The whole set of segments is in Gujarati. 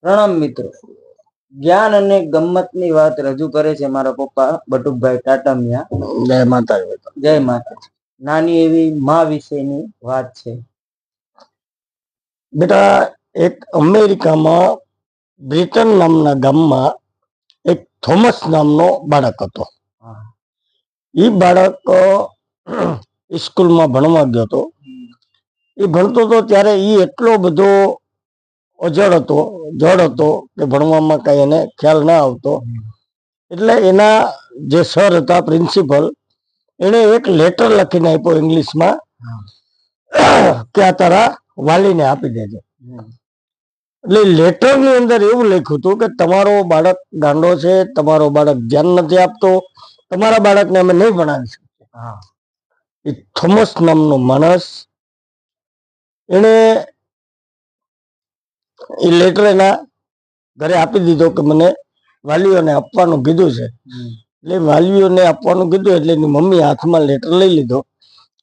પ્રણામ મિત્રો, જ્ઞાન અને ગમ્મતની વાત રજૂ કરે છે મારા પપ્પા બટુકભાઈ ટાટામિયા. જય માતાજી. જય માતાજી. નાની એવી માં વિશેની વાત છે. બેટા, એક અમેરિકામાં બ્રિટન નામના ગામમાં એક થોમસ નામનો બાળક હતો. એ બાળક સ્કૂલમાં ભણવા ગયો હતો. એ ભણતો હતો ત્યારે એ એટલો બધો જડ હતો કે ભણવામાં કઈ એને ખ્યાલ ના આવતો. એટલે એના જે સર હતા, પ્રિન્સિપલ, એને એક લેટર લખીને આપ્યો ઇંગ્લિશમાં કે આ તારા વાલીને આપી દેજે. એટલે લેટર ની અંદર એવું લખ્યું હતું કે તમારો બાળક ગાંડો છે, તમારો બાળક ધ્યાન નથી આપતો, તમારા બાળકને અમે નહીં ભણાવી શકીએ. એ થોમસ નામનો માણસ, એને એ લેટર એના ઘરે આપી દીધો કે મને વાલીઓને આપવાનું કીધું છે. એટલે વાલીઓને આપવાનું કીધું એટલે એની મમ્મી હાથમાં લેટર લઈ લીધો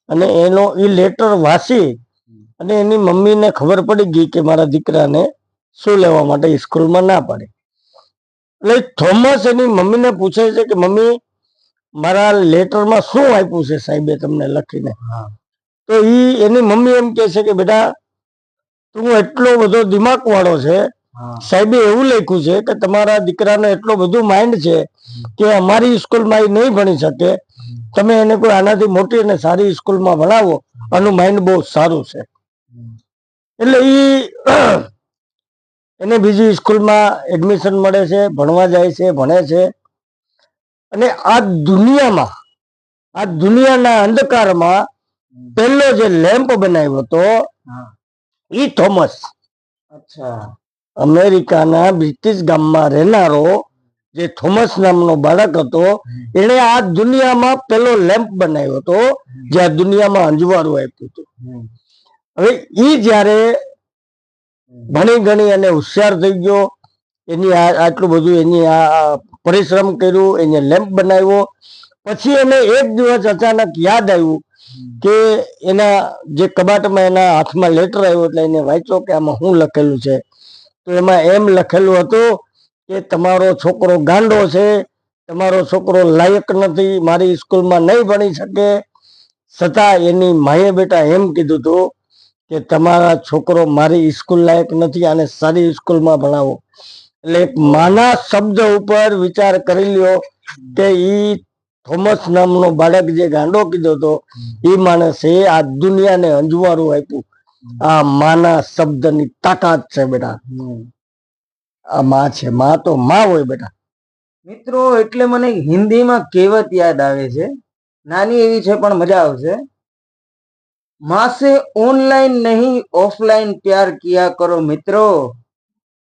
અને એનો એ લેટર વાંચી અને એની મમ્મીને ખબર પડી ગઈ કે મારા દીકરાને શું લેવા માટે સ્કૂલમાં ના પાડે. એટલે થોમસ એની મમ્મીને પૂછે છે કે મમ્મી, મારા લેટરમાં શું આપ્યું છે સાહેબે તમને લખીને? તો એની મમ્મી એમ કે છે કે બેટા, તું એટલો બધો દિમાગ વાળો છે, સાહેબે એવું લખ્યું છે કે તમારા દીકરાનો એટલો બધું માઇન્ડ છે કે અમારી સ્કૂલમાં એ નહીં ભણી શકે, તમે એને કોઈ આનાથી મોટી અને સારી સ્કૂલમાં ભણાવો, આનું માઇન્ડ બહુ સારું છે. એટલે એને બીજી સ્કૂલમાં એડમિશન મળે છે, ભણવા જાય છે, ભણે છે. અને આ દુનિયાના અંધકારમાં પહેલો જે લેમ્પ બનાવ્યો હતો એ થોમસ. અમેરિકાના બ્રિટિશ ગામમાં રહેનારો જે થોમસ નામનો બાળક હતો, એને આ દુનિયામાં પેલો લેમ્પ બનાવ્યો હતો જે આ દુનિયામાં અંજવાળું આપ્યું હતું. હવે ઈ જયારે ભણી ગણી અને હોશિયાર થઈ ગયો, એની આટલું બધું એની આ પરિશ્રમ કર્યું, એને લેમ્પ બનાવ્યો, પછી એને એક દિવસ અચાનક યાદ આવ્યું કે એના જે કબાટમાં એના હાથમાં લેટર આવ્યો એટલે એને વાંચ્યો કે આમાં શું લખેલું છે. તો એમાં એમ લખેલું હતું કે તમારો છોકરો ગાંડો છે, તમારો છોકરો લાયક નથી, મારી સ્કૂલમાં નહીં ભણી શકે. છતાં એની માએ બેટા એમ કીધું હતું કે તમારા છોકરો મારી સ્કૂલ લાયક નથી, આને સારી સ્કૂલમાં ભણાવો. એટલે એક માના શબ્દ ઉપર વિચાર કરી લ્યો કે ઈ થોમસ નામનો બાળક જે ગાંડો કીધો હતો એ માણસે આ દુનિયાને અંજવાળું આપ્યું. આ માના શબ્દની તાકાત છે બેટા. આ માં છે, માં તો માં હોય બેટા. મિત્રો, એટલે મને હિન્દીમાં કહેવત યાદ આવે છે, નાની એવી છે પણ મજા આવશે. माँ से ऑनलाइन नहीं ऑफलाइन प्यार किया करो मित्रो,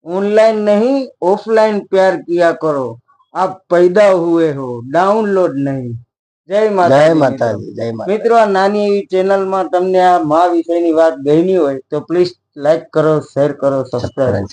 ऑनलाइन नहीं ऑफलाइन प्यार किया करो, आप पैदा हुए हो डाउनलोड नहीं. જય માતાજી. જય માતા. મિત્રો, આ નાની એવી ચેનલમાં તમને આ મા વિષયની વાત ગમી હોય તો પ્લીઝ લાઈક કરો, શેર કરો, સબસ્ક્રાઇબ.